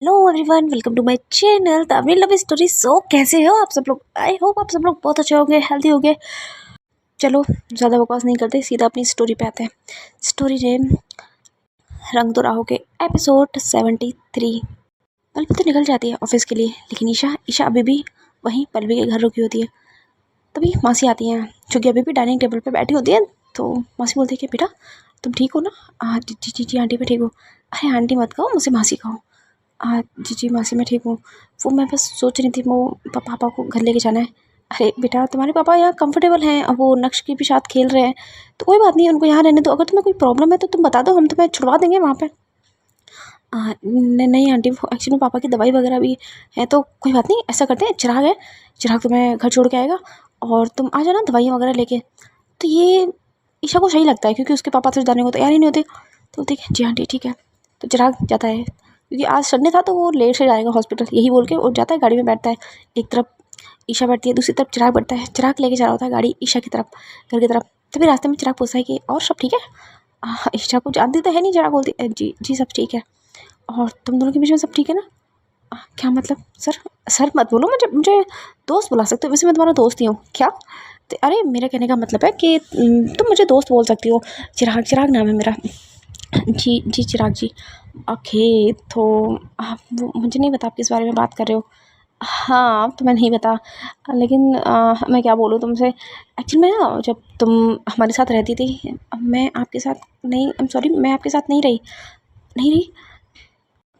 Hello everyone, welcome to my channel Tamil love story. So कैसे हो आप सब लोग? आई होप आप सब लोग बहुत अच्छे होंगे, हेल्दी होंगे। चलो ज़्यादा बकवास नहीं करते, सीधा अपनी स्टोरी पे आते हैं। स्टोरी नेम रंग तो राहों के एपिसोड 73। पल्लवी तो निकल जाती है ऑफिस के लिए, लेकिन ईशा ईशा अभी भी वहीं पल्लवी के घर रुकी होती है। तभी मासी आती हैं, जो कि अभी भी डाइनिंग टेबल पर बैठी होती है। तो मासी बोलती है कि बेटा तुम ठीक हो ना? जी जी जी जी आंटी मैं ठीक हूँ। अरे आंटी मत कहो, मुझसे मासी कहो। जी जी मासी मैं ठीक हूँ। वो मैं बस सोच रही थी वो पापा को घर लेके जाना है। अरे बेटा तुम्हारे पापा यहाँ कंफर्टेबल हैं, अब वो नक्श के भी साथ खेल रहे हैं, तो कोई बात नहीं, उनको यहाँ रहने दो। अगर तुम्हें कोई प्रॉब्लम है तो तुम बता दो, हम तुम्हें छुड़वा देंगे वहाँ पे। नहीं आंटी, वो एक्चुअली पापा की दवाई वगैरह भी है, तो कोई बात नहीं, ऐसा करते हैं, चिराग है, चिराग तुम्हें घर छोड़ के आएगा और तुम आ जाना दवाइयाँ वगैरह लेके। तो ये ईशा को सही लगता है, क्योंकि उसके पापा तो जाने को तैयार ही नहीं होते। तो ठीक है जी आंटी ठीक है। तो चिराग जाता है, क्योंकि आज संडे था तो वो लेट से जाएगा हॉस्पिटल, यही बोल के वो जाता है, गाड़ी में बैठता है। एक तरफ ईशा बैठती है, दूसरी तरफ चिराग बैठता है। चिराग लेके जा रहा होता है गाड़ी ईशा की तरफ, घर की तरफ। तभी रास्ते में चिराग पूछता है कि और सब ठीक है? ईशा को जानती तो है नहीं, चिराग बोलती जी जी सब ठीक है। और तुम दोनों के बीच में सब ठीक है ना? क्या मतलब सर? सर मत बोलो, मुझे मुझे दोस्त बुला सकते हो, वैसे मैं तुम्हारा दोस्त ही हूँ क्या? तो अरे मेरा कहने का मतलब है कि तुम मुझे दोस्त बोल सकती हो। चिराग, चिराग नाम है मेरा। जी जी चिराग जी। ओके, तो आप वो मुझे नहीं पता आप किस बारे में बात कर रहे हो। हाँ तो मैं नहीं बता, लेकिन मैं क्या बोलूँ तुमसे। एक्चुअली मैं ना, जब तुम हमारे साथ रहती थी, मैं आपके साथ नहीं, आई एम सॉरी, मैं आपके साथ नहीं रही, नहीं रही।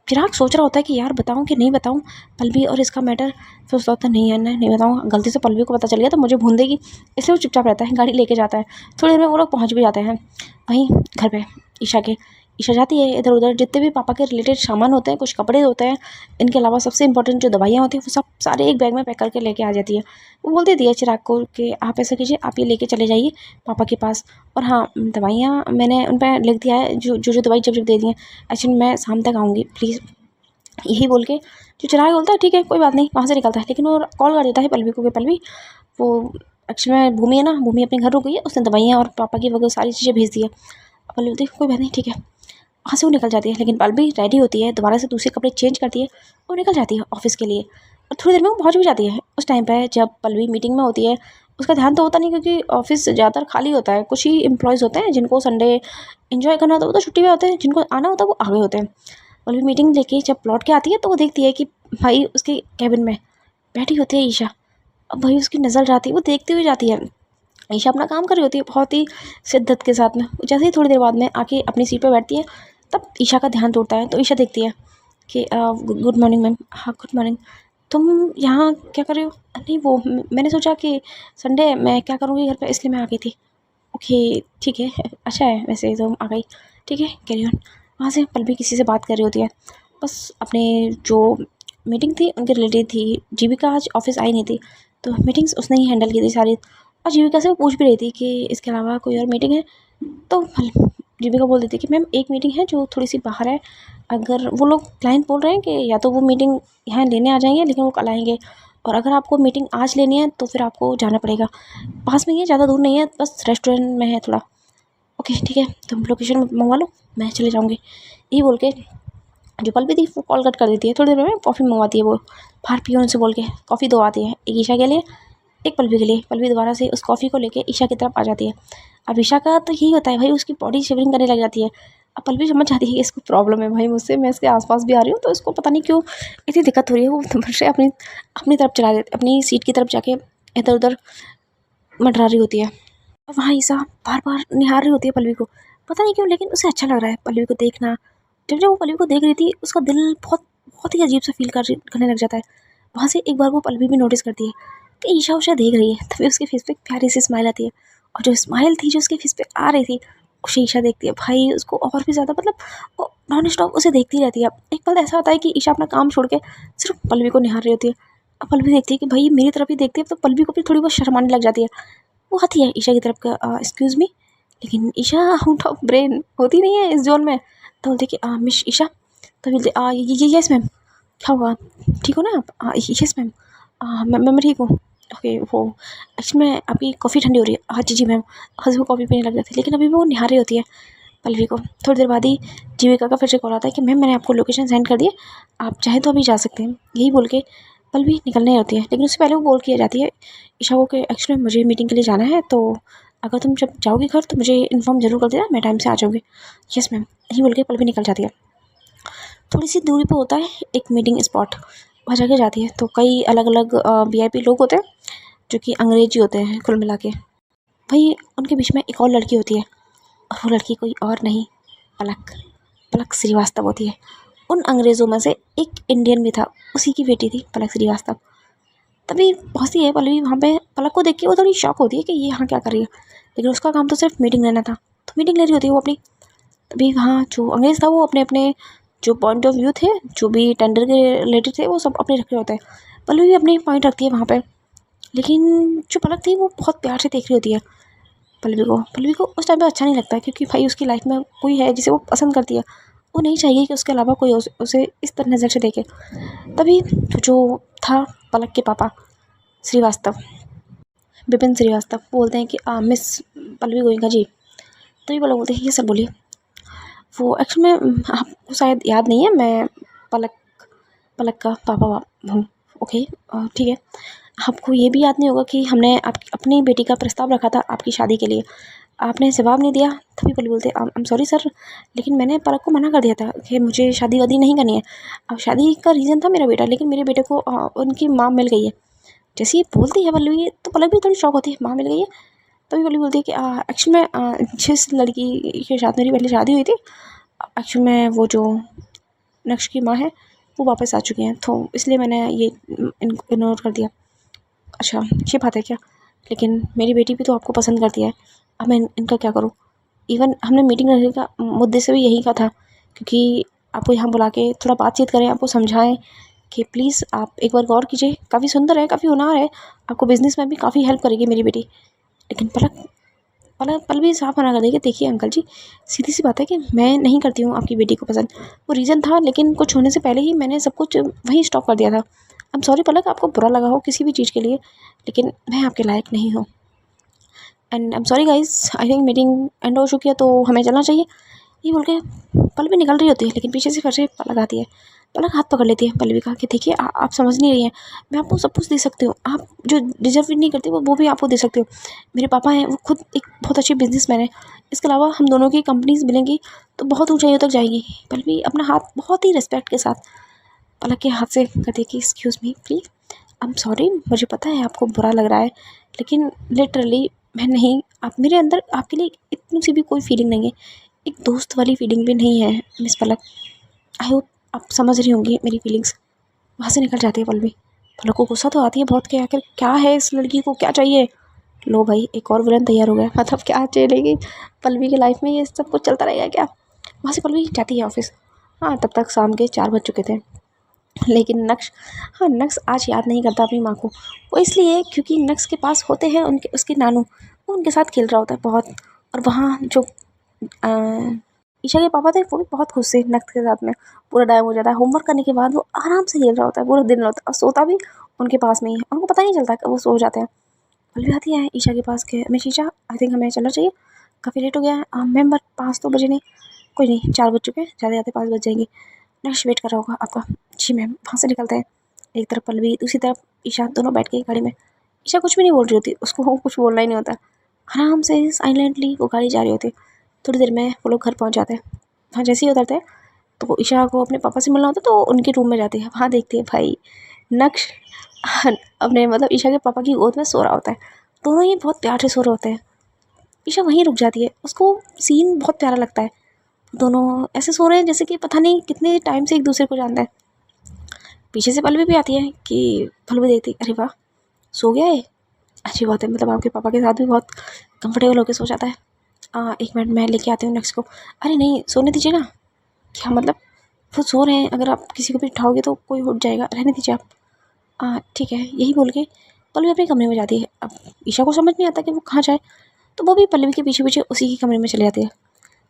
चिराग सोच रहा होता है कि यार बताऊं कि नहीं बताऊं पल्लवी और इसका मैटर। फिर सोचता होता है नहीं यार नहीं बताऊं, गलती से पल्लवी को पता चल गया तो मुझे भून देगी। इसलिए वो चुपचाप रहता है, गाड़ी लेके जाता है। थोड़ी देर में वो लोग पहुंच भी जाते हैं वहीं घर पे ईशा के। ईशा जाती है इधर उधर, जितने भी पापा के रिलेटेड सामान होते हैं, कुछ कपड़े होते हैं, इनके अलावा सबसे इंपॉर्टेंट जो दवाइयाँ होती हैं वो सब सारे एक बैग में पैक करके लेके आ जाती है। वो बोल देती है चिराग को कि आप ऐसा कीजिए, आप ये लेके चले जाइए पापा के पास। और हाँ, दवाइयाँ मैंने उन पर लिख दिया है, जो दवाई जब जब दे दी हैं। एक्चुअली मैं शाम तक आऊँगी प्लीज़, यही बोल के जो चिराग बोलता है ठीक है कोई बात नहीं, वहाँ से निकलता है। लेकिन वो कॉल कर देता है पल्लवी को कि पल्लवी, वो एक्चुअली में भूमि है ना, भूमि अपने घर रुक गई है, उसने दवाइयाँ और पापा की वगैरह सारी चीज़ें भेज दी है। पल्लवी बोलती है कोई बात नहीं ठीक है, वहाँ से वो निकल जाती है। लेकिन पल्लवी रेडी होती है, दोबारा से दूसरे कपड़े चेंज करती है, वो निकल जाती है ऑफिस के लिए। और थोड़ी देर में वो पहुँच भी जाती है। उस टाइम पर जब पल्लवी मीटिंग में होती है, उसका ध्यान तो होता नहीं, क्योंकि ऑफिस ज़्यादातर खाली होता है, कुछ ही एम्प्लॉयज़ होते हैं जिनको संडे इन्जॉय करना होता है, वो तो छुट्टी में होते हैं, जिनको आना होता है वो आगे होते हैं। और भी मीटिंग लेके जब लौट के आती है तो वो देखती है कि भाई उसके कैबिन में बैठी होती है ईशा। अब भाई उसकी नज़र जाती है, वो देखती हुई जाती है। ईशा अपना काम कर रही होती है बहुत ही शिद्दत के साथ में। जैसे ही थोड़ी देर बाद में आके अपनी सीट पर बैठती है, तब ईशा का ध्यान टूटता है। तो ईशा देखती है कि गुड मॉर्निंग मैम। हाँ गुड मॉर्निंग, तुम यहाँ क्या कर रही हो? नहीं वो मैंने सोचा कि संडे मैं क्या करूँगी घर पे, इसलिए मैं आ गई थी। ओके ठीक है, अच्छा है वैसे तुम आ गई, ठीक है कैरी ऑन। वहाँ से पल्लवी किसी से बात कर रही होती है, बस अपने जो मीटिंग थी उनके रिलेटेड थी। जीविका आज ऑफिस आई नहीं थी, तो मीटिंग्स उसने ही हैंडल की थी सारी। और जीविका से वो पूछ भी रही थी कि इसके अलावा कोई और मीटिंग है। तो जीविका बोल देती कि मैम एक मीटिंग है जो थोड़ी सी बाहर है, अगर वो लोग क्लाइंट बोल रहे हैं कि या तो वो मीटिंग यहाँ लेने आ जाएंगे, लेकिन वो कल आएंगे, और अगर आपको मीटिंग आज लेनी है तो फिर आपको जाना पड़ेगा। पास में ही है, ज़्यादा दूर नहीं है, बस रेस्टोरेंट में है थोड़ा। ओके ठीक है, तुम लोकेशन मंगवा लो, मैं चले जाऊँगी। यही बोल के जो पल्लवी थी वो कॉल कट कर देती है। थोड़ी देर में कॉफ़ी मंगवाती है, वो बाहर पियो उनसे बोल के कॉफ़ी दो आती है, एक ईशा के लिए एक पल्लवी के लिए। पल्लवी दोबारा से उस कॉफ़ी को लेके ईशा की तरफ आ जाती है। अब ईशा का तो यही होता है भाई, उसकी बॉडी शिवरिंग करने लग जाती है। अब पल्लवी समझ जाती है कि इसको प्रॉब्लम है भाई मुझसे, मैं इसके आसपास भी आ रही हूँ तो इसको पता नहीं क्यों इतनी दिक्कत हो रही है। वो से अपनी अपनी तरफ चला देती, अपनी सीट की तरफ जाके इधर उधर मंडरा रही होती है। और वहाँ ईशा बार बार निहार रही होती है पल्लवी को, पता नहीं क्यों, लेकिन उसे अच्छा लग रहा है पल्लवी को देखना। जब जब वो पल्लवी को देख रही थी, उसका दिल बहुत बहुत ही अजीब सा फील करने लग जाता है। वहाँ से एक बार वो पल्लवी भी नोटिस करती है कि ईशा उसे देख रही है, तभी उसके फेस पे एक प्यारी सी स्माइल आती है। और जो स्माइल थी जो उसके फेस पे आ रही थी, उसे ईशा देखती है भाई, उसको और भी ज़्यादा, मतलब वो नॉन स्टॉप उसे देखती रहती है। एक पल ऐसा होता है कि ईशा अपना काम छोड़ के सिर्फ पल्लवी को निहार रही होती है। अब पल्लवी देखती है कि भाई मेरी तरफ ही देखती है, तो पल्लवी को भी थोड़ी बहुत शर्म आने लग जाती है। वो आती है ईशा की तरफ का, एक्सक्यूज़ मी, लेकिन ईशा आउट ऑफ ब्रेन होती नहीं है इस जोन में। तो बोलती कि मिस ईशा, तो बोलते यस मैम। क्या हुआ, ठीक हो ना आप? यस मैम, मैं ठीक हूँ। ओके वो एक्चुअली में आपकी कॉफ़ी ठंडी हो रही है। हाँ जी जी मैम। हाँ जी वो कॉफ़ी पीने लग जाती है, लेकिन अभी भी वो निहार रही होती है पल्लवी को। थोड़ी देर बाद ही जीविका का फिर से कॉल आता है कि मैम मैंने आपको लोकेशन सेंड कर दी है, आप चाहें तो अभी जा सकते हैं। यही बोल के पल्लवी निकलने होती है, लेकिन उससे पहले वो बोल किया जाती है ईशा को कि एक्चुअली मुझे मीटिंग के लिए जाना है, तो अगर तुम जब जाओगी घर तो मुझे इन्फॉर्म जरूर कर देना, मैं टाइम से आ जाऊँगी। यस मैम, यही बोल के पल्लवी निकल जाती है। थोड़ी सी दूरी पर होता है एक मीटिंग स्पॉट, वहाँ जाके जाती है तो कई अलग अलग VIP लोग होते हैं जो कि अंग्रेजी होते हैं कुल मिला के। वहीं उनके बीच में एक और लड़की होती है, और वो लड़की कोई और नहीं, पलक पलक श्रीवास्तव होती है। उन अंग्रेज़ों में से एक इंडियन भी था, उसी की बेटी थी पलक श्रीवास्तव। तभी पहुँचती है पल्लवी वहाँ पे, पलक को देख के वो थोड़ी शॉक होती है कि ये यहाँ क्या कर रही है, लेकिन उसका काम तो सिर्फ मीटिंग लेना था, तो मीटिंग ले रही होती है वो अपनी। तभी वहाँ जो अंग्रेज़ था वो अपने अपने जो पॉइंट ऑफ व्यू थे, जो भी टेंडर के रिलेटेड थे, वो सब अपने रख रहे होते हैं। पल्लवी भी अपने पॉइंट रखती है वहाँ पे, लेकिन जो पलक थी वो बहुत प्यार से देख रही होती है पल्लवी को उस टाइम पे अच्छा नहीं लगता है, क्योंकि भाई उसकी लाइफ में कोई है जिसे वो पसंद करती है, वो नहीं चाहिए कि उसके अलावा कोई उसे इस तरह नज़र से देखे। तभी जो था पलक के पापा श्रीवास्तव, विपिन श्रीवास्तव, बोलते हैं कि मिस पल्लवी गोइंका जी। तभी पलक बोलते हैं ये सर बोलिए। वो एक्चुअल में आपको शायद याद नहीं है, मैं पलक का पापा हूँ। ओके, ठीक है। आपको ये भी याद नहीं होगा कि हमने अपनी बेटी का प्रस्ताव रखा था आपकी शादी के लिए, आपने जवाब नहीं दिया। तभी पल्लवी बोलते आई एम सॉरी सर, लेकिन मैंने पलक को मना कर दिया था कि मुझे शादी वादी नहीं करनी है। अब शादी का रीज़न था मेरा बेटा, लेकिन मेरे बेटे को उनकी माँ मिल गई है। जैसे ही बोलती है पल्लवी तो पलक भी थोड़ी शॉक होती है, माँ मिल गई है। तभी पल्लवी बोलती है कि एक्चुअल में जिस लड़की के साथ मेरी पहले शादी हुई थी, एक्चुअल में वो जो नक्श की माँ है वो वापस आ चुकी हैं, तो इसलिए मैंने ये इग्नोर कर दिया। अच्छा, ये बात है क्या? लेकिन मेरी बेटी भी तो आपको पसंद करती है, अब मैं इनका क्या करूँ? इवन हमने मीटिंग रखने का मुद्दे से भी यही का था, क्योंकि आपको यहाँ बुला के थोड़ा बातचीत करें, आपको समझाएं कि प्लीज़ आप एक बार गौर कीजिए, काफ़ी सुंदर है, काफ़ी हुनर है, आपको बिज़नेस में भी काफ़ी हेल्प करेगी मेरी बेटी। लेकिन पल्लवी साफ मना कर देगी, देखिए अंकल जी, सीधी सी बात है कि मैं नहीं करती हूँ आपकी बेटी को पसंद। वो रीज़न था, लेकिन कुछ होने से पहले ही मैंने सब कुछ वहीं स्टॉप कर दिया था। आई एम सॉरी पलक, आपको बुरा लगा हो किसी भी चीज़ के लिए, लेकिन मैं आपके लायक नहीं हूँ। And I am sorry guys, I think meeting and हो चुकी है, तो हमें चलना चाहिए। ये बोल के पल्लवी निकल रही होती है, लेकिन पीछे से फिर से पलक आती है। पलक हाथ पकड़ लेती है पल्लवी का कि देखिए आप समझ नहीं रही हैं, मैं आपको सब कुछ दे सकती हूँ, आप जो डिजर्व नहीं करती वो भी आपको दे सकती हूँ। मेरे पापा हैं, वो खुद एक बहुत अच्छे बिजनेसमैन है, इसके अलावा हम दोनों की कंपनीज मिलेंगी तो बहुत ऊंचाइयों तक जाएगी। पल्लवी अपना हाथ बहुत ही रिस्पेक्ट के साथ पलक के हाथ से करती है कि excuse me please, I am sorry, मुझे पता है आपको बुरा लग रहा है, लेकिन लिटरली मैं नहीं, आप मेरे अंदर आपके लिए इतनी सी भी कोई फीलिंग नहीं है, एक दोस्त वाली फीलिंग भी नहीं है मिस पलक। आई होप आप समझ रही होंगी मेरी फीलिंग्स। वहाँ से निकल जाती है पल्लवी। पलक को गुस्सा तो आती है बहुत कि आखिर क्या है इस लड़की को, क्या चाहिए। लो भाई, एक और विलन तैयार हो गया, मतलब क्या चलेगी पल्लवी की लाइफ में, ये सब कुछ चलता रहेगा क्या। वहाँ से पल्लवी जाती है ऑफिस। हाँ, तब तक शाम के 4 बज चुके थे, लेकिन नक्श आज याद नहीं करता अपनी माँ को। वो इसलिए क्योंकि नक्श के पास होते हैं उसके नानू, वो उनके साथ खेल रहा होता है बहुत। और वहाँ जो ईशा के पापा थे वो भी बहुत खुश थे नक्श के साथ में। पूरा टाइम हो जाता है, होमवर्क करने के बाद वो आराम से खेल रहा होता है, पूरा दिन होता है, और सोता भी उनके पास में ही है, उनको पता नहीं चलता कि वो सो जाते हैं। पल्लवी आती है ईशा के पास के, मिस ईशा आई थिंक हमें चलना चाहिए, काफ़ी लेट हो गया है। मैम बट 5 तो बजे नहीं, कोई नहीं 4 बज चुके हैं, जाते जाते 5 बज जाएंगे, नेक्स्ट वेट कर रहा होगा आपका। जी मैम। वहाँ से निकलते हैं, एक तरफ पल्लवी दूसरी तरफ ईशा, दोनों बैठ के गाड़ी में। ईशा कुछ भी नहीं बोल रही होती, उसको कुछ बोलना ही नहीं होता, आराम से साइलेंटली वो गाड़ी जा रही होती। थोड़ी देर में वो लोग घर पहुँच जाते हैं। हाँ, जैसे ही उतरते हैं तो ईशा को अपने पापा से मिलना होता है, तो उनके रूम में जाती है। वहाँ देखती है भाई नक्श अपने मतलब ईशा के पापा की गोद में सो रहा होता है, दोनों ही बहुत प्यार से सो रहे होते हैं। ईशा वहीं रुक जाती है, उसको सीन बहुत प्यारा लगता है, दोनों ऐसे सो रहे हैं जैसे कि पता नहीं कितने टाइम से एक दूसरे को जानते हैं। पीछे से पल्लवी भी आती है कि पल्लवी देखती अरे वाह सो गया है, अच्छी बात है, मतलब आपके पापा के साथ भी बहुत कंफर्टेबल होकर सो जाता है। 1 मिनट मैं लेके आती हूँ नेक्स्ट को। अरे नहीं, सोने दीजिए ना। क्या मतलब, वो सो रहे हैं, अगर आप किसी को भी उठाओगे तो कोई उठ जाएगा, रहने दीजिए आप। ठीक है, यही बोल के पल्लवी अपने कमरे में जाती है। अब ईशा को समझ नहीं आता कि वो कहाँ जाए, तो वो भी पल्लवी के पीछे पीछे उसी के कमरे में चले जाती है।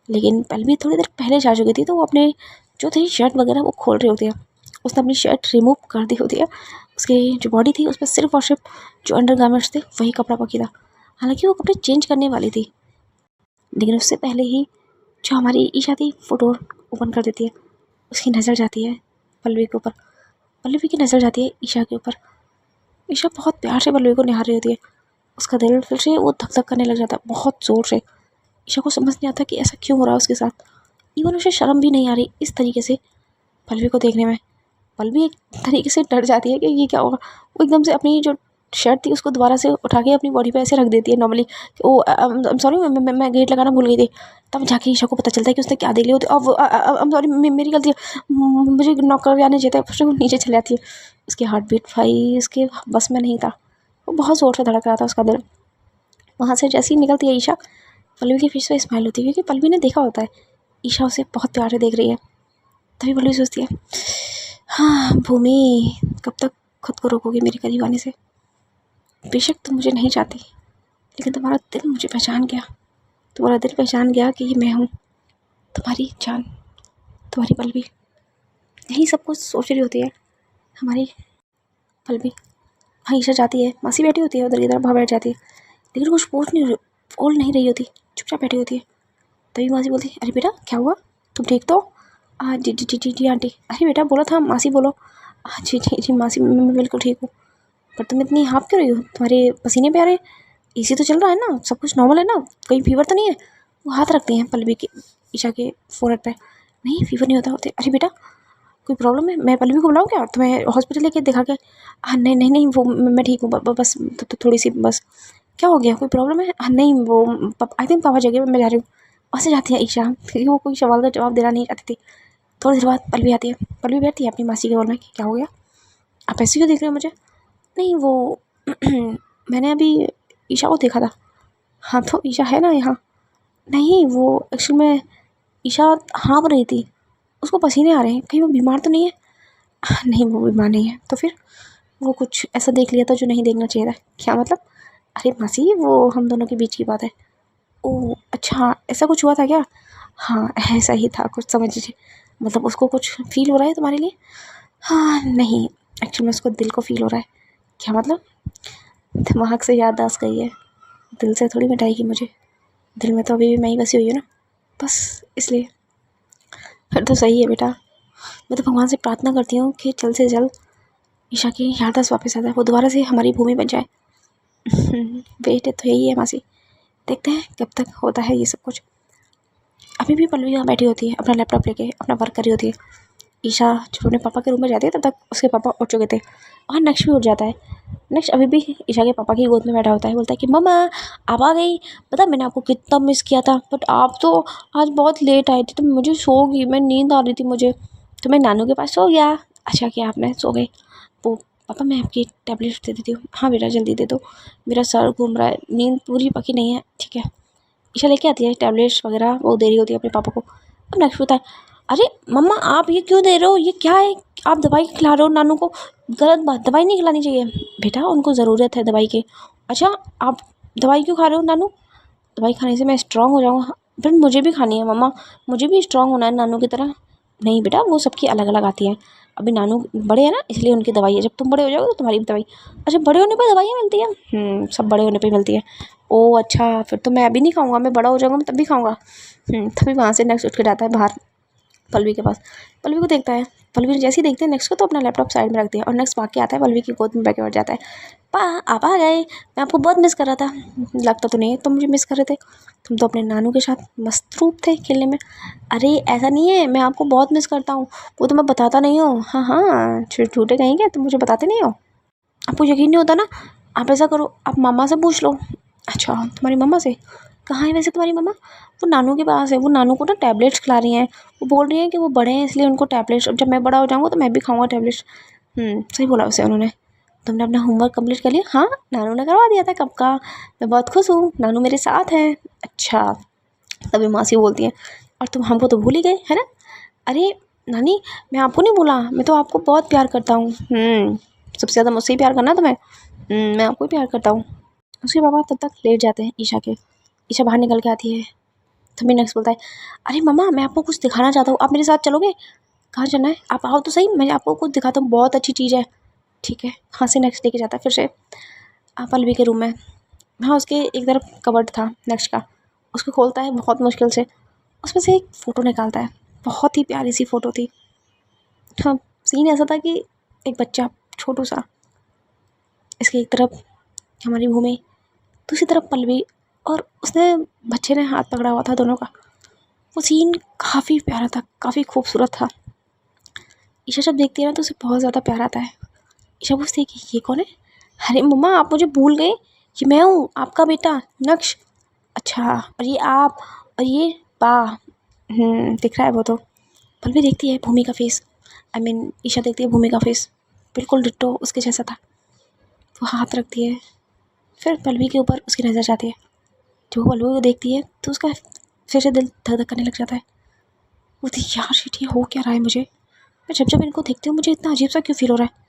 लेकिन पल्लवी थोड़ी देर पहले जा चुकी थी, तो वो अपने जो थी शर्ट वगैरह वो खोल रही होती है। उसने अपनी शर्ट रिमूव कर दी होती है, उसकी जो बॉडी थी उस पर सिर्फ और सिर्फ जो अंडरगारमेंट्स थे वही कपड़ा बाकी था। हालांकि वो कपड़े चेंज करने वाली थी, लेकिन उससे पहले ही जो हमारी ईशा थी वो डोर ओपन कर देती है। उसकी नज़र जाती है पल्लवी के ऊपर, पल्लवी की नज़र जाती है ईशा के ऊपर। ईशा बहुत प्यार से पल्लवी को निहार रही होती है। उसका दिल फिर से वो धक धक करने लग जाता है बहुत ज़ोर से। ईशा को समझ नहीं आता कि ऐसा क्यों हो रहा है उसके साथ। इवन उसे शर्म भी नहीं आ रही इस तरीके से पल्लवी को देखने में। पल्लवी एक तरीके से डर जाती है कि ये क्या होगा। वो एकदम से अपनी जो शर्ट थी उसको दोबारा से उठा के अपनी बॉडी पे ऐसे रख देती है नॉर्मली। ओ सॉरी, मैं गेट लगाना भूल गई थी। तब जाके ईशा को पता चलता है कि उसने क्या देख लिया होती है। अब सॉरी, मेरी गलती है, मुझे नॉक कर आने चाहिए था। फिर वो नीचे चली जाती है। उसकी हार्ट बीट भाई उसके बस में नहीं था। वो बहुत ज़ोर से धड़क रहा था उसका दिल। वहाँ से जैसे ही निकलती है ईशा, पल्लवी के फेस पे स्माइल होती है क्योंकि पल्लवी ने देखा होता है ईशा उसे बहुत प्यार से देख रही है। तभी पल्लवी सोचती है, हाँ भूमि, कब तक खुद को रोकोगी मेरे करीब आने से। बेशक तुम मुझे नहीं चाहती, लेकिन तुम्हारा दिल मुझे पहचान गया। तुम्हारा दिल पहचान गया कि ये मैं हूँ, तुम्हारी जान, तुम्हारी पल्लवी। यही सब कुछ सोच रही होती है हमारी पल्लवी। हाँ, ईशा जाती है, मासी बैठी होती है उधर की तरफ, वहाँ बैठ जाती है, लेकिन कुछ बोल नहीं रही होती, चुपचाप बैठी होती है। तभी मासी बोलती है, अरे बेटा क्या हुआ, तुम ठीक तो? जी जी जी जी जी आंटी। अरे बेटा बोला था मासी बोलो। जी जी जी मासी, मैं बिल्कुल ठीक हूँ। पर तुम इतनी हाँफ क्यों रही हो? तुम्हारे पसीने पे आ रहे हैं। एसी तो चल रहा है ना, सब कुछ नॉर्मल है ना, कहीं फीवर तो नहीं है? वो हाथ रखती हैं पल्लवी के, ईशा के फोrehead पे। नहीं फीवर नहीं होता होते। अरे बेटा कोई प्रॉब्लम है? मैं पल्लवी को बुलाऊँ क्या, तुम्हें हॉस्पिटल लेके दिखा के? हाँ नहीं नहीं नहीं, वो मैं ठीक हूँ, बस थोड़ी सी बस। क्या हो गया, कोई प्रॉब्लम है? हाँ नहीं, वो आई थिंक पापा जगह मैं जा रही हूँ। वहाँ से जाती है ईशा क्योंकि वो कोई सवाल का जवाब देना नहीं चाहती थी। थोड़ी देर बाद पल्लवी आती है। पल्लवी बैठती है अपनी मासी के बोल में कि क्या हो गया, आप ऐसे क्यों देख रहे हो मुझे? नहीं वो मैंने अभी ईशा को देखा था। हाँ तो ईशा है ना यहाँ? नहीं वो एक्चुअल में ईशा हाँफ रही थी, उसको पसीने आ रहे हैं, कहीं वो बीमार तो नहीं है? नहीं वो बीमार नहीं है। तो फिर वो कुछ ऐसा देख लिया था जो नहीं देखना चाहिए था। क्या मतलब? अरे मासी वो हम दोनों के बीच की बात है। ओह अच्छा, ऐसा कुछ हुआ था क्या? हाँ ऐसा ही था कुछ, समझ लीजिए। मतलब उसको कुछ फील हो रहा है तुम्हारे लिए? हाँ नहीं, एक्चुअली में उसको दिल को फील हो रहा है। क्या मतलब? दिमाग से याददाश्त गई है, दिल से थोड़ी मिटाएगी मुझे। दिल में तो अभी भी मैं ही बसी हुई हूँ ना, बस इसलिए। फिर तो सही है बेटा, मैं तो भगवान से प्रार्थना करती हूँ कि जल्द से जल्द ईशा की याददाश्त वापस आ जाए, वो दोबारा से हमारी भूमि बन जाए। बेटे तो यही है मासी, देखते हैं कब तक होता है ये सब कुछ। अभी भी पल्लवी यहाँ बैठी होती है अपना लैपटॉप लेके, अपना वर्क कर रही होती है। ईशा जब अपने पापा के रूम में जाती है तब तक उसके पापा उठ चुके थे और नेक्स्ट भी उठ जाता है। नेक्स्ट अभी भी ईशा के पापा की गोद में बैठा होता है, बोलता है कि मम्मा आप आ गई, पता मैंने आपको कितना मिस किया था, बट आप तो आज बहुत लेट आए थे तो मुझे सो गई, मैं नींद आ रही थी मुझे, तो मैं नानू के पास सो गया। अच्छा किया आपने, सो गई। वो पापा मैं आपकी टैबलेट दे देती हूँ। हाँ बेटा जल्दी दे दो, मेरा सर घूम रहा है, नींद पूरी पकी नहीं है। ठीक है, ईशा लेके आती है टैबलेट्स वगैरह, वो दे रही होती है अपने पापा को। अब नेक्स्ट होता है, अरे मम्मा आप ये क्यों दे रहे हो, ये क्या है, आप दवाई खिला रहे हो नानू को, गलत बात, दवाई नहीं खिलानी चाहिए। बेटा उनको ज़रूरत है दवाई की। अच्छा आप दवाई क्यों खा रहे हो नानू? दवाई खाने से मैं स्ट्रांग हो जाऊँगा। फिर मुझे भी खानी है मम्मा, मुझे भी स्ट्रांग होना है नानू की तरह। नहीं बेटा वो सबकी अलग अलग आती हैं, अभी नानू बड़े हैं ना इसलिए उनकी दवाई है, जब तुम बड़े हो जाओगे तो तुम्हारी भी दवाई। अच्छा बड़े होने पर दवाइयाँ मिलती हैं? सब बड़े होने पर मिलती है। ओह अच्छा, फिर तो मैं अभी नहीं खाऊंगा, मैं बड़ा हो जाऊंगा मैं तब भी खाऊंगा। तभी वहाँ से नेक्स्ट उठ के जाता है बाहर पल्लवी के पास। पल्लवी को देखता है, पल्लवी ने जैसे ही देखते हैं नेक्स्ट को तो अपना लैपटॉप साइड में रख दिया और नेक्स्ट भाग के आता है पल्लवी की गोद में बैठ के बैठ जाता है। पा आप आ गए, मैं आपको बहुत मिस कर रहा था। लगता तो नहीं है तुम मुझे मिस कर रहे थे, तुम तो अपने नानू के साथ मसरूफ थे खेलने में। अरे ऐसा नहीं है, मैं आपको बहुत मिस करता हूँ, वो तो मैं बताता नहीं हूँ। हाँ हाँ झूठे कहीं क्या, तुम मुझे बताते नहीं हो, आपको यकीन नहीं होता ना। आप ऐसा करो, आप मामा से पूछ लो। अच्छा तुम्हारी मम्मा से? कहाँ है वैसे तुम्हारी मम्मा? वो नानू के पास है, वो नानू को ना टैबलेट्स खिला रही हैं। वो बोल रही हैं कि वो बड़े हैं इसलिए उनको टैबलेट्स, जब मैं बड़ा हो जाऊँगा तो मैं भी खाऊंगा टैबलेट्स। सही बोला उसे उन्होंने। तुमने अपना होमवर्क कंप्लीट कर लिया? हाँ नानू ने करवा दिया था कब का, मैं बहुत खुश हूँ, नानू मेरे साथ हैं। अच्छा, तभी मासी बोलती है, और तुम हमको तो भूल ही गए है ना? अरे नानी मैं आपको नहीं भूला, मैं तो आपको बहुत प्यार करता हूँ। सबसे ज़्यादा मुझसे ही प्यार करना है तुम्हें। मैं आपको ही प्यार करता हूँ। उसके पापा तब तक लेट जाते हैं ईशा के। ईशा बाहर निकल के आती है, तभी नेक्स्ट बोलता है, अरे मम्मा मैं आपको कुछ दिखाना चाहता हूँ, आप मेरे साथ चलोगे? कहाँ जाना है? आप आओ तो सही, मैं आपको कुछ दिखाता हूँ, बहुत अच्छी चीज़ है। ठीक है, कहाँ से नेक्स्ट लेके जाता है फिर से पल्लवी के रूम में। हाँ उसके एक तरफ कबर्ड था नेक्स्ट का, उसको खोलता है बहुत मुश्किल से, उसमें से एक फ़ोटो निकालता है, बहुत ही प्यारी सी फ़ोटो थी। हाँ, सीन ऐसा था कि एक बच्चा छोटू सा, इसकी एक तरफ हमारी भूमि, दूसरी तरफ पल्लवी, और उसने बच्चे ने हाथ पकड़ा हुआ था दोनों का। वो सीन काफ़ी प्यारा था, काफ़ी खूबसूरत था। ईशा जब देखती है ना तो उसे बहुत ज़्यादा प्यार आता है। ईशा पूछती है कि ये कौन है? अरे मम्मा, आप मुझे भूल गए, ये मैं हूँ, आपका बेटा नक्श। अच्छा, और ये आप, और ये बा। दिख रहा है वो तो। पल्लवी देखती है भूमि का फेस, ईशा देखती है भूमि का फेस, बिल्कुल डिट्टो उसके जैसा था। वो हाथ रखती है, फिर पल्लवी के ऊपर उसकी नज़र जाती है। जब वो पल्लवी को देखती है तो उसका फिर से दिल धक धक करने लग जाता है। वो थी यार शिट, ये हो क्या रहा है मुझे? मैं जब जब इनको देखती हूँ मुझे इतना अजीब सा क्यों फील हो रहा है?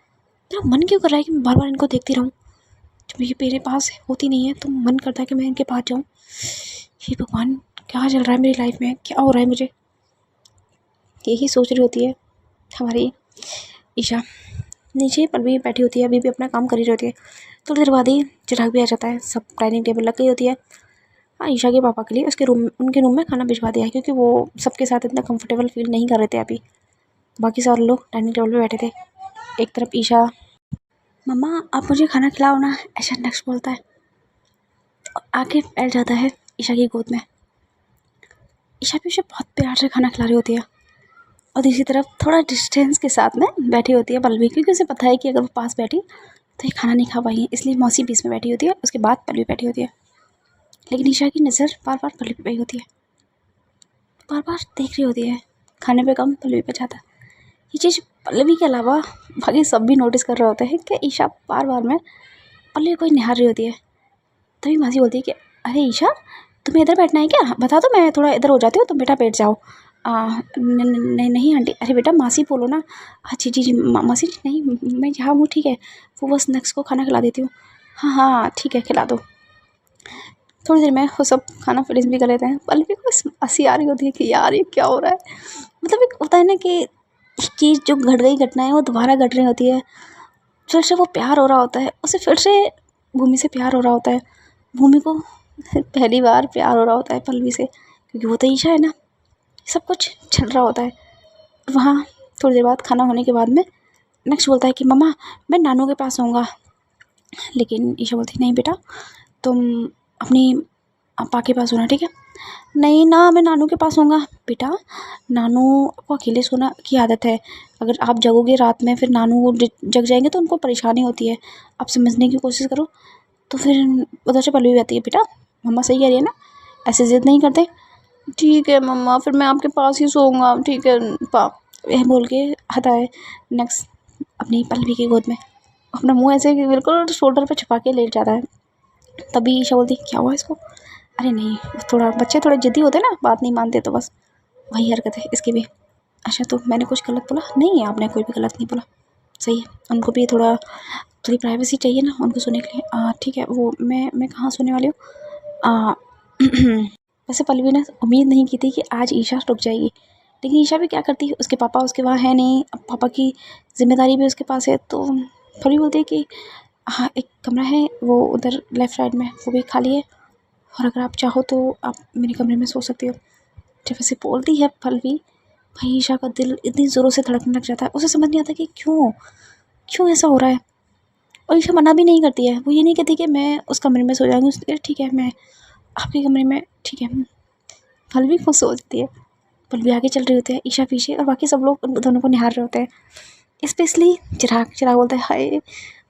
मेरा मन क्यों कर रहा है कि मैं बार बार इनको देखती रहूँ? जब ये मेरे पास होती नहीं है तो मन करता है कि मैं इनके पास जाऊँ। हे भगवान, क्या चल रहा है मेरी लाइफ में, क्या हो रहा है मुझे? यही सोच रही होती है हमारी ईशा। नीचे पल्लवी बैठी होती है, अभी भी अपना काम कर रही होती है। थोड़ी देर बाद ही चिराग भी आ जाता है। सब डाइनिंग टेबल लग गई होती है। हाँ, ईशा के पापा के लिए उनके रूम में खाना भिजवा दिया है, क्योंकि वो सबके साथ इतना कंफर्टेबल फील नहीं कर रहे थे अभी। बाकी सारे लोग डाइनिंग टेबल पे बैठे थे। एक तरफ ईशा, मम्मा आप मुझे खाना खिलाओ ना, ऐसा नेक्स्ट बोलता है। आके बैठ जाता है ईशा की गोद में। ईशा भी उसे बहुत प्यार से खाना खिला रही होती है, और दूसरी तरफ थोड़ा डिस्टेंस के साथ में बैठी होती है पल्लवी, क्योंकि उसे पता है कि अगर वो पास बैठी तो ये खाना नहीं खा पाएगी, इसलिए मौसी बीच में बैठी होती है, उसके बाद पल्लवी बैठी होती है। लेकिन ईशा की नज़र बार बार पल्लवी पे ही होती है, बार बार देख रही होती है। खाने पे कम, पल्लवी पे ज़्यादा। ये चीज़ पल्लवी के अलावा बाकी सब भी नोटिस कर रहे होते हैं कि ईशा बार बार में पल्लवी को ही निहार रही होती है। तभी मासी बोलती है कि अरे ईशा, तुम्हें इधर बैठना है क्या? बता दो, मैं थोड़ा इधर हो जाती हूँ, तुम बेटा बैठ जाओ। नहीं नहीं आंटी, अरे बेटा मासी बोलो ना। जी जी जी मासी जी, नहीं मैं यहाँ हूँ, ठीक है। वो बस नेक्स्ट को खाना खिला देती हूँ। हाँ हाँ ठीक है, खिला दो। थोड़ी देर में वो सब खाना फिनिश भी कर लेते हैं। पल्लवी को बस हंसी आ रही होती है कि यार ये क्या हो रहा है। मतलब एक होता है ना कि चीज़ जो घट गई घटना है वो दोबारा घट रही होती है। फिर से वो प्यार हो रहा होता है उसे, फिर से भूमि से प्यार हो रहा होता है। भूमि को पहली बार प्यार हो रहा होता है पल्लवी से, क्योंकि वो तो ईशा है ना। सब कुछ चल रहा होता है वहाँ। थोड़ी देर बाद खाना होने के बाद में नेक्स्ट बोलता है कि मम्मा मैं नानू के पास आऊँगा। लेकिन ईशा बोलती है नहीं बेटा, तुम अपनी पापा के पास होना, ठीक है। नहीं ना, मैं नानू के पास होऊंगा। बेटा नानू को अकेले सोना की आदत है, अगर आप जगोगे रात में फिर नानू जग जाएंगे तो उनको परेशानी होती है, आप समझने की कोशिश करो। तो फिर उधर से पल्लवी आती है, बेटा मम्मा सही कह रही है ना, ऐसे ज़िद नहीं करते। ठीक है मम्मा, फिर मैं आपके पास ही सोऊंगा, ठीक है पाप, यह बोल के हटाए नेक्स्ट अपनी पल्लवी की गोद में, अपना मुंह ऐसे बिल्कुल शोल्डर पे छुपा के लेट जाता है। तभी ईशा बोलती क्या हुआ इसको? अरे नहीं, थोड़ा बच्चे थोड़े ज़िद्दी होते ना, बात नहीं मानते, तो बस वही हरकत है इसकी भी। अच्छा तो मैंने कुछ गलत बोला? नहीं आपने कोई भी गलत नहीं बोला, सही है। उनको भी थोड़ी प्राइवेसी चाहिए ना उनको सोने के लिए। ठीक है, वो मैं कहाँ सोने वाली हूँ? वैसे पल्लवी ने उम्मीद नहीं की थी कि आज ईशा रुक जाएगी, लेकिन ईशा भी क्या करती है, उसके पापा उसके वहाँ है नहीं, अब पापा की जिम्मेदारी भी उसके पास है। तो पल्लवी बोलती है कि हाँ एक कमरा है वो उधर लेफ़्ट साइड में, वो भी खाली है, और अगर आप चाहो तो आप मेरे कमरे में सो सकते हो। जब ऐसे बोलती है पल्लवी, भाई ईशा का दिल इतनी ज़ोरों से धड़कने लग जाता है, उसे समझ नहीं आता कि क्यों क्यों ऐसा हो रहा है। और ईशा मना भी नहीं करती है, वो ये नहीं कहती कि मैं उस कमरे में सो जाऊँगी, उसने ठीक है मैं आपके कमरे में, ठीक है। पल्लवी खुद सोचती है। पल्लवी आगे चल रही होती है, ईशा पीछे, और बाकी सब लोग उन दोनों को निहार रहे होते हैं। स्पेशली चिराग बोलता है हाय,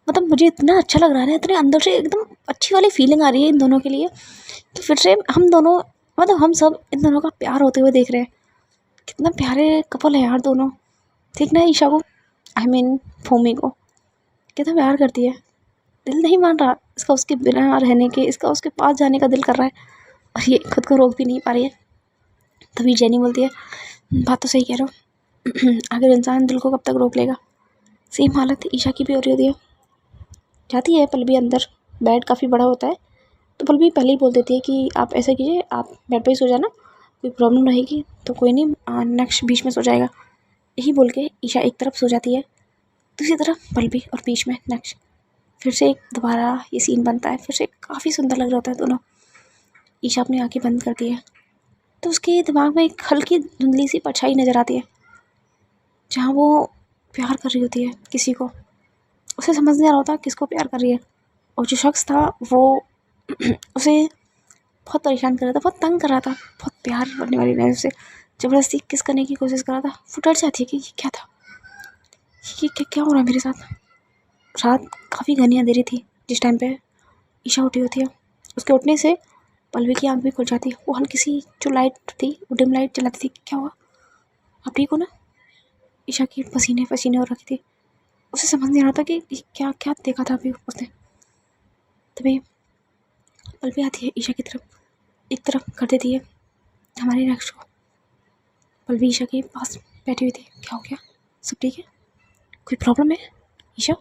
मतलब मुझे इतना अच्छा लग रहा है ना, इतने अंदर से एकदम अच्छी वाली फीलिंग आ रही है इन दोनों के लिए। तो फिर से हम दोनों, मतलब हम सब इन दोनों का प्यार होते हुए देख रहे हैं। कितना प्यारे कपल है यार दोनों। ठीक ना ईशा को, भूमि को कितना प्यार करती है। दिल नहीं मान रहा इसका उसके बिना रहने के, इसका उसके पास जाने का दिल कर रहा है, और ये खुद को रोक भी नहीं पा रही है। तभी जेनी बोलती है बात तो सही कह रहे हो, अगर इंसान दिल को कब तक रोक लेगा। सेम हालत ईशा की भी हो रही होती है। जाती है पल्लवी अंदर, बेड काफ़ी बड़ा होता है, तो पल्लवी पहले ही बोल देती है कि आप ऐसा कीजिए, आप बेड पे ही सो जाना, कोई प्रॉब्लम रहेगी तो कोई नहीं, नेक्स्ट बीच में सो जाएगा। यही बोल के ईशा एक तरफ सो जाती है, दूसरी तरफ पल्लवी, और बीच में नेक्स्ट। फिर से एक दोबारा ये सीन बनता है, फिर से काफ़ी सुंदर लग रहा होता है दोनों। ईशा अपनी आँखें बंद करती है, तो उसके दिमाग में एक हल्की धुंधली सी परछाई नज़र आती है, जहाँ वो प्यार कर रही होती है किसी को। उसे समझ नहीं आ रहा होता किसको प्यार कर रही है, और जो शख्स था वो उसे बहुत परेशान कर रहा था, बहुत तंग कर रहा था, बहुत प्यार करने वाली नहीं, उसे ज़बरदस्ती किस करने की कोशिश कर रहा था। वो डर जाती है कि ये क्या था, ये क्या हो रहा है मेरे साथ। रात काफ़ी घनी अंधेरी थी जिस टाइम पे ईशा उठी होती है। उसके उठने से पल्लवी की आंख भी खुल जाती है। वो हल्की सी जो लाइट थी, वो डिम लाइट जलाती थी। क्या हुआ, आप ठीक हो ना? ईशा की पसीने पसीने हो रखी थी। उसे समझ नहीं आ रहा था कि क्या क्या देखा था अभी उसने। तभी पल्लवी आती है ईशा की तरफ, एक तरफ कर देती है हमारे नेक्स्ट को। पल्लवी ईशा के पास बैठी हुई थी। क्या हो गया, सब ठीक है, कोई प्रॉब्लम है? ईशा,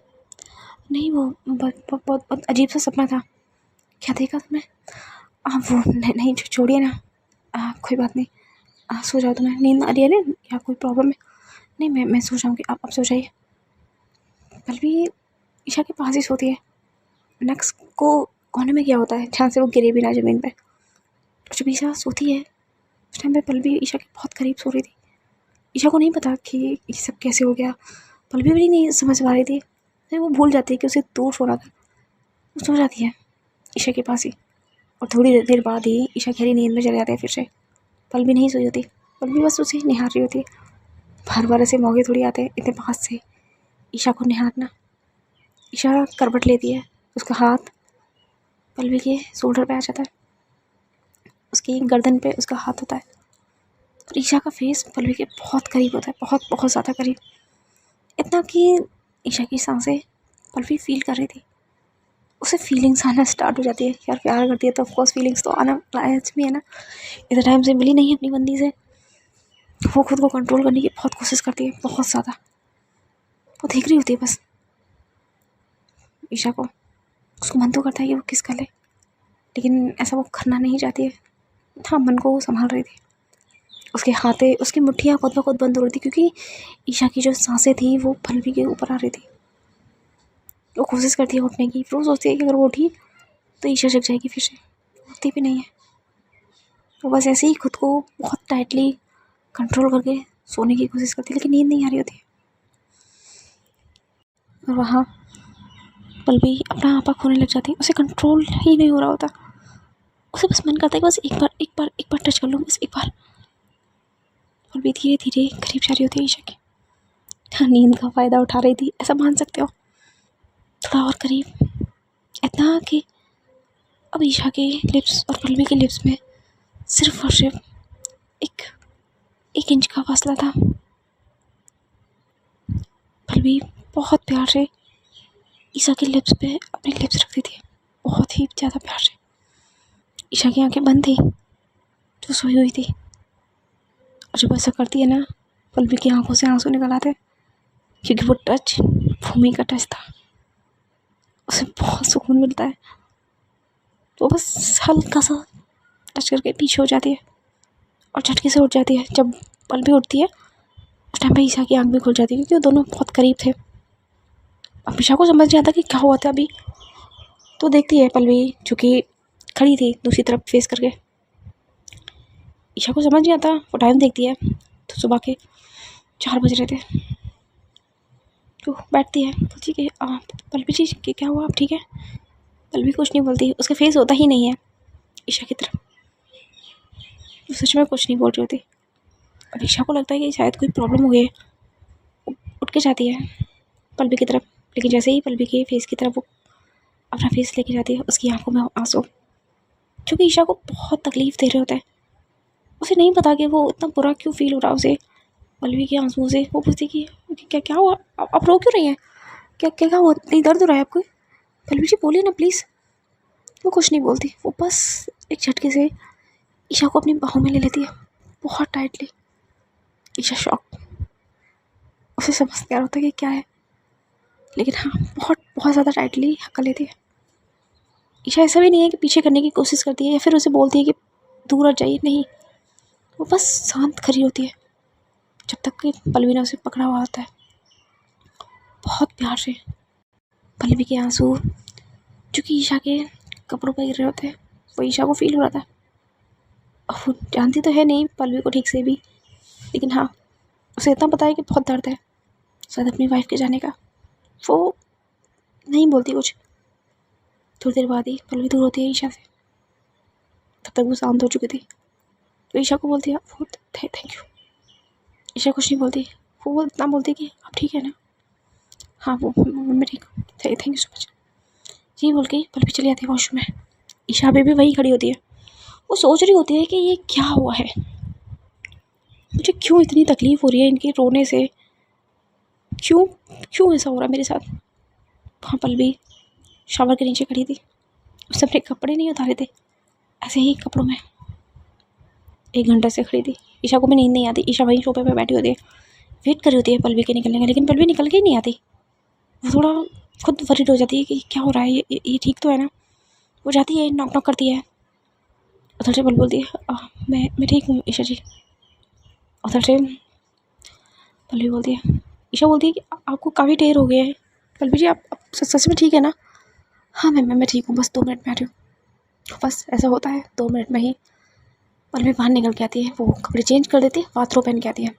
नहीं वो बहुत अजीब सा सपना था। क्या देखा तुमने? वो नहीं छोड़िए ना, कोई बात नहीं, सो जाओ, तुम्हें नींद आ रही है ना या कोई प्रॉब्लम है? नहीं मैं सो जाऊँगी, आप सो जाइए। पल्लवी ईशा के पास ही सोती है। नक्स को कोने में क्या होता है जहाँ से वो गिरे भी ना ज़मीन पे। जब ईशा सोती है उस टाइम पे पल्लवी ईशा के बहुत करीब सो रही थी। ईशा को नहीं पता कि ये सब कैसे हो गया। पल्लवी भी नहीं समझ पा रही थी। फिर वो भूल जाती है कि उसे दूर सोना था। वो सो जाती है ईशा के पास ही, और थोड़ी देर बाद ही ईशा गहरी नींद में चले जाते हैं फिर से। पल्लवी नहीं सोई होती, पल्लवी बस उसे निहार रही होती है। बार बार ऐसे मौके थोड़ी आते हैं इतने पास से ईशा को निहारना। ईशा करवट लेती है, उसका हाथ पल्लवी के शोल्डर पे आ जाता है, उसकी गर्दन पे उसका हाथ होता है, और ईशा का फेस पल्लवी के बहुत करीब होता है, बहुत बहुत ज़्यादा करीब। इतना कि ईशा की सांसें पल्लवी फील कर रही थी। उसे फीलिंग्स आना स्टार्ट हो जाती है। यार प्यार करती है तो ऑफकोर्स फीलिंग्स तो आना लाजमी है ना। इतने टाइम से मिली नहीं अपनी बंदी से। वो खुद को कंट्रोल करने की बहुत कोशिश करती है, बहुत ज़्यादा। वो देख रही होती है बस ईशा को। उसको मन तो करता है कि वो किस कर ले, लेकिन ऐसा वो करना नहीं चाहती है। हाँ, मन को वो संभाल रही थी। उसके हाथे, उसकी मुट्ठियाँ खुद ब खुद बंद हो रही थी, क्योंकि ईशा की जो सांसें थी वो पल्लवी के ऊपर आ रही थी। वो कोशिश करती है उठने की, फिर वो सोचती है कि अगर वो उठी तो ईशा जग जाएगी फिर से। उठती भी नहीं है। वो बस ऐसे ही खुद को बहुत टाइटली कंट्रोल करके सोने की कोशिश करती है, लेकिन नींद नहीं आ रही होती। और वहाँ पल्लवी अपना आपा खोने लग जाती है। उसे कंट्रोल ही नहीं हो रहा होता। उसे बस मन करता है कि बस एक बार टच कर लूँ, बस एक बार। पल्लवी धीरे धीरे करीब जा रही होती है ईशा के। हाँ, नींद का फ़ायदा उठा रही थी, ऐसा मान सकते हो। थोड़ा और करीब, इतना कि अब ईशा के लिप्स और पल्लवी के लिप्स में सिर्फ और सिर्फ एक 1 इंच का फासला था। पल्लवी बहुत प्यार से ईशा के लिप्स पे अपने लिप्स रखती थी, बहुत ही ज़्यादा प्यार से। ईशा की आंखें बंद थी, जो सोई हुई थी, और जब ऐसा करती है ना, पल्लवी की आंखों से आंसू निकल आते, क्योंकि वो टच भूमि का टच था। उसे बहुत सुकून मिलता है। तो बस हल्का सा टच करके पीछे हो जाती है और झटके से उठ जाती है। जब पल्लवी उठती है उस टाइम पे ईशा की आंख भी खुल जाती है, क्योंकि वो दोनों बहुत करीब थे। अब ईशा को समझ नहीं आता कि क्या हुआ था अभी। तो देखती है पल्लवी, जो कि खड़ी थी दूसरी तरफ फेस करके। ईशा को समझ नहीं आता, वो टाइम देखती है तो सुबह के 4 बज रहे थे। तो बैठती है, बोलती कि पल्लवी जी क्या हुआ, आप ठीक है? पल्लवी कुछ नहीं बोलती, उसका फेस होता ही नहीं है ईशा की तरफ। वो सच में कुछ नहीं बोल रही होती। अब ईशा को लगता है कि शायद कोई प्रॉब्लम हो गई है। उठ के जाती है पल्लवी की तरफ, लेकिन जैसे ही पल्लवी के फेस की तरफ वो अपना फेस लेके जाती है, उसकी आंखों में आंसू, जो कि ईशा को बहुत तकलीफ़ दे रहे होते हैं। उसे नहीं पता कि वो इतना बुरा क्यों फील हो रहा है उसे पल्लवी के आंसुओं से। वो पूछती कि क्या क्या हुआ, आप रो क्यों रही हैं? क्या हुआ, नहीं दर्द हो रहा है आपको? पल्लवी जी बोलिए ना प्लीज़। वो कुछ नहीं बोलती, वो बस एक झटके से ईशा को अपनी बाहों में ले लेती है, बहुत टाइटली। ईशा शॉक, उसे समझ नहीं आ रहा होता कि क्या है, लेकिन हाँ, बहुत बहुत ज़्यादा टाइटली हक्का लेती है। ईशा ऐसा भी नहीं है कि पीछे करने की कोशिश करती है या फिर उसे बोलती है कि दूर हट जाइए, नहीं। वो बस शांत खड़ी होती है जब तक कि पल्लवी ने उसे पकड़ा हुआ होता है बहुत प्यार से। पल्लवी के आंसू जो कि ईशा के कपड़ों पर गिर रहे होते हैं, वो ईशा को फील हो रहा था। अब वो जानती तो है नहीं पल्लवी को ठीक से भी, लेकिन हाँ उसे इतना पता है कि बहुत दर्द है शायद अपनी वाइफ के जाने का। वो नहीं बोलती कुछ। थोड़ी देर बाद ही पल्लवी दूर होती है ईशा से। तब तक वो शांत हो चुकी थी। तो ईशा को बोलती है वो थैंक यू। ईशा कुछ नहीं बोलती। वो इतना बोलती कि आप ठीक है ना? हाँ वो मैं ठीक हूँ, थैंक यू सो मच। यही बोल के पल्लवी चली जाती है वॉशरूम में। ईशा अभी भी वहीं खड़ी होती है। वो सोच रही होती है कि ये क्या हुआ है, मुझे क्यों इतनी तकलीफ़ हो रही है इनके रोने से, क्यों क्यों ऐसा हो रहा है मेरे साथ। वहाँ पल्लवी शावर के नीचे खड़ी थी। उसने अपने कपड़े नहीं उतारे थे, ऐसे ही कपड़ों में 1 घंटे से खड़ी थी। ईशा को भी नींद नहीं आती। ईशा वहीं सोफे पे बैठी होती है, वेट कर रही होती है पल्लवी के निकलने का, लेकिन पल्लवी निकल के ही नहीं आती। वो थोड़ा खुद वरीड हो जाती है कि क्या हो रहा है, ये ठीक तो है ना। वो जाती है, नॉक नॉक करती है। उधर से पल्लवी बोलती है मैं ठीक हूँ ईशा जी। उधर से पल्लवी बोलती है, ईशा बोलती है कि आपको काफ़ी देर हो गए हैं पल्लवी जी, आप सच में ठीक है ना? हाँ मैं ठीक हूँ, बस 2 मिनट में आ रही हूँ। बस ऐसा होता है 2 मिनट में ही पल्लवी बाहर निकल के आती है। वो कपड़े चेंज कर देती है, बाथरूम पहन के आती है।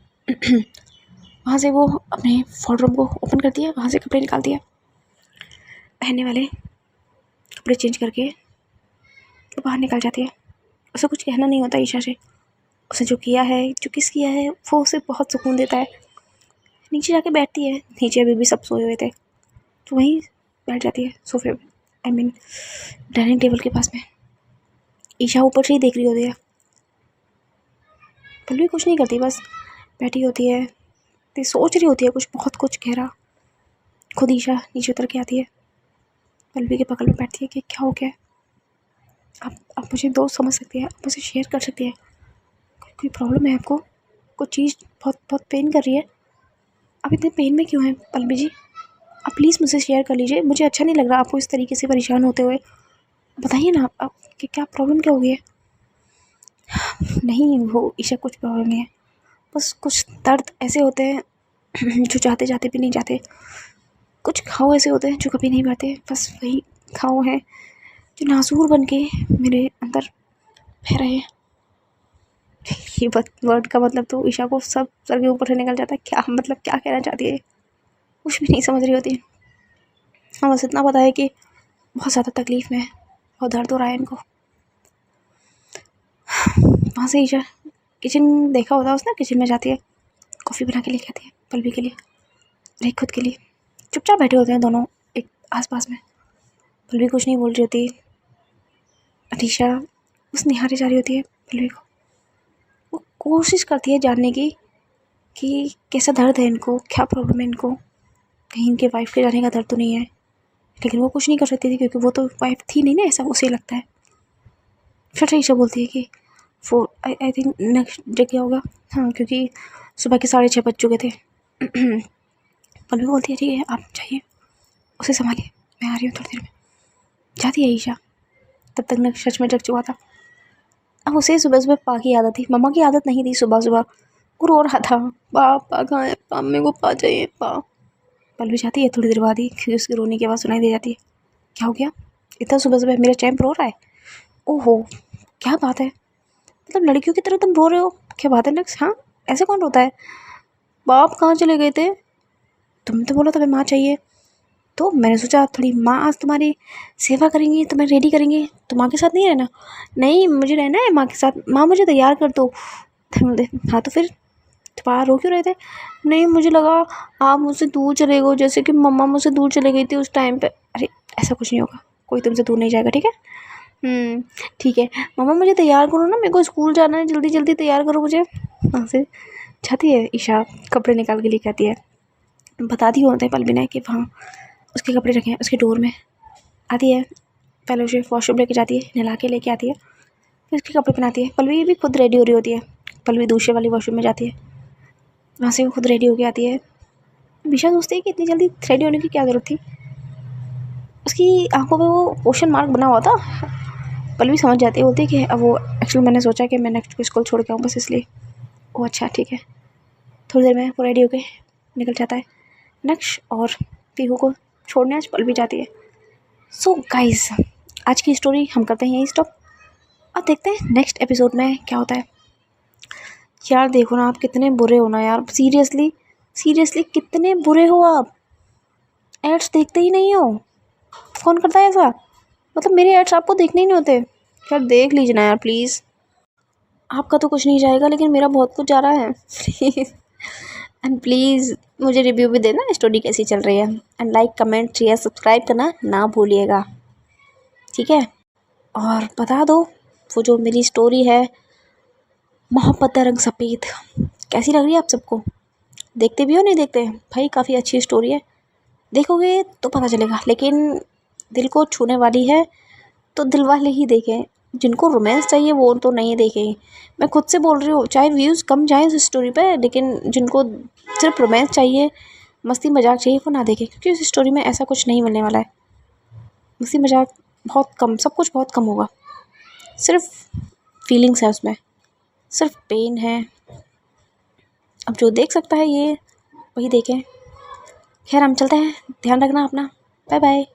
वहाँ से वो अपने वार्डरोब को ओपन करती है, वहाँ से कपड़े निकालती है। पहनने वाले कपड़े चेंज करके वो बाहर निकल जाती है। उसे कुछ कहना नहीं होता ईशा से। उसने जो किया है, जो किस किया है, वो उसे बहुत सुकून देता है। नीचे जाके बैठती है। नीचे अभी भी सब सोए हुए थे, तो वहीं बैठ जाती है सोफे पे, आई मीन डाइनिंग टेबल के पास में। ईशा ऊपर से ही देख रही होती है। पल्लवी कुछ नहीं करती, बस बैठी होती है, तो सोच रही होती है कुछ, बहुत कुछ गहरा। खुद ईशा नीचे उतर के आती है, पल्लवी के बगल में बैठती है कि क्या हो गया है? आप मुझे दोस्त समझ सकती है, आप मुझे शेयर कर सकती है, कोई प्रॉब्लम है आपको, कुछ चीज़ बहुत बहुत पेन कर रही है, आप इतने पेन में क्यों हैं पल्लवी जी? आप प्लीज़ मुझसे शेयर कर लीजिए, मुझे अच्छा नहीं लग रहा आपको इस तरीके से परेशान होते हुए। बताइए ना आप कि क्या प्रॉब्लम क्या हो गई है? नहीं वो ईशा कुछ प्रॉब्लम नहीं है, बस कुछ दर्द ऐसे होते हैं जो जाते जाते भी नहीं जाते। कुछ घाव ऐसे होते हैं जो कभी नहीं भरते, बस वही घाव हैं जो नासूर बन के मेरे अंदर बह रहे हैं। ये वर्ड का मतलब तो ईशा को सब सर के ऊपर से निकल जाता है। क्या मतलब, क्या कहना चाहती है, कुछ भी नहीं समझ रही होती है। हाँ बस इतना पता है कि बहुत ज़्यादा तकलीफ़ में है, बहुत दर्द हो रहा है इनको। वहाँ से ईशा किचन देखा होता है उसने, किचन में जाती है, कॉफ़ी बना के लेके आती है पल्लवी के लिए और एक खुद के लिए। चुपचाप बैठे होते हैं दोनों एक आसपास में। पल्लवी कुछ नहीं बोल रही होती। ईशा बस निहारे जा रही होती है पल्लवी को। वो कोशिश करती है जानने की कि कैसा दर्द है इनको, क्या प्रॉब्लम है इनको, कहीं इनके वाइफ के जाने का दर्द तो नहीं है। लेकिन वो कुछ नहीं कर सकती थी क्योंकि वो तो वाइफ थी नहीं ना, ऐसा उसे लगता है। फिर ईशा बोलती है कि वो आई थिंक नेक्स्ट डे क्या होगा। हाँ क्योंकि सुबह के 6:30 बज चुके थे। पल्लवी बोलती है ठीक है आप जाइए, उसे संभालिए, मैं आ रही हूँ थोड़ी देर में। जाती है ईशा। तब तक न सच में जग चुका था। अब उसे सुबह सुबह पा की आदत थी, मम्मा की आदत नहीं थी। सुबह सुबह वो रो रहा था, पा कहाँ है, पा मेरे को पा चाहिए पा। पल्लवी जाती है थोड़ी देर बाद ही, क्योंकि उसकी रोने की आवाज़ सुनाई दे जाती है। क्या हो गया, इतना सुबह सुबह मेरा चैम्प रो रहा है? ओहो क्या बात है, मतलब लड़कियों की तरह तुम रो रहे हो, क्या बात है नक्स? हाँ ऐसे कौन रोता है? बाप कहाँ चले गए थे? तुमने तो बोला तुम्हें माँ चाहिए, तो मैंने सोचा थोड़ी माँ आज तुम्हारी सेवा करेंगी, तुम्हें रेडी करेंगी, तो माँ के साथ नहीं रहना? नहीं मुझे रहना है माँ के साथ, माँ मुझे तैयार कर दो। हाँ तो फिर बाहर रो क्यों रहे थे? नहीं मुझे लगा आप मुझसे दूर चले गए, जैसे कि मम्मा मुझसे दूर चले गई थी उस टाइम पे। अरे ऐसा कुछ नहीं होगा, कोई तुमसे दूर नहीं जाएगा, ठीक है? ठीक है मम्मा मुझे तैयार करो ना, मेरे को स्कूल जाना है, जल्दी जल्दी तैयार करो मुझे। वहाँ से जाती है ईशा, कपड़े निकाल के लेके आती है। बता दी होते हैं पल्लवी ने कि वहाँ उसके कपड़े रखे हैं उसके डोर में। आती है, पहले उसे वॉशरूम लेके जाती है, नहला के लेके आती है, फिर उसके कपड़े पहनाती है। पल्लवी भी खुद रेडी हो रही होती है। पल्लवी दूसरे वाली वॉशरूम में जाती है, वहाँ से वो खुद रेडी होके आती है। ईशा सोचती है कि इतनी जल्दी रेडी होने की क्या ज़रूरत थी, उसकी आंखों पे वो क्वेश्चन मार्क बना हुआ था। पल्लवी समझ जाती है, बोलती है कि अब वो एक्चुअली मैंने सोचा कि मैं नेक्स्ट को स्कूल छोड़ के आऊँ बस इसलिए। वो अच्छा ठीक है। थोड़ी देर में वो रेडी होके निकल जाता है नेक्स्ट, और पीहू को छोड़ने आज पल्लवी जाती है। सो गाइस आज की स्टोरी हम करते हैं यहीं स्टॉप। अब देखते हैं नेक्स्ट एपिसोड में क्या होता है। यार देखो ना, आप कितने बुरे हो ना यार, सीरियसली सीरियसली कितने बुरे हो आप। एड्स देखते ही नहीं हो, कौन करता है ऐसा? मतलब मेरे एड्स आपको देखने ही नहीं होते? यार देख लीजिए ना यार प्लीज़। आपका तो कुछ नहीं जाएगा लेकिन मेरा बहुत कुछ जा रहा है प्लीज़। एंड प्लीज़ मुझे रिव्यू भी देना, स्टोरी कैसी चल रही है। And like comment share subscribe करना ना भूलिएगा, ठीक है? और बता दो वो जो मेरी स्टोरी है मोहब्बत का रंग सफ़ेद कैसी लग रही है आप सबको? देखते भी हो नहीं देखते भाई? काफ़ी अच्छी स्टोरी है, देखोगे तो पता चलेगा। लेकिन दिल को छूने वाली है तो दिल वाले ही देखें, जिनको रोमांस चाहिए वो तो नहीं देखें। मैं खुद से बोल रही हूँ, चाहे व्यूज़ कम जाए उस स्टोरी पे, लेकिन जिनको सिर्फ रोमांस चाहिए, मस्ती मजाक चाहिए, वो ना देखें, क्योंकि उस स्टोरी में ऐसा कुछ नहीं मिलने वाला है। मस्ती मजाक बहुत कम, सब कुछ बहुत कम होगा, सिर्फ फीलिंग्स है उसमें, सिर्फ पेन है। अब जो देख सकता है ये वही देखें। खैर हम चलते हैं, ध्यान रखना अपना, बाय बाय।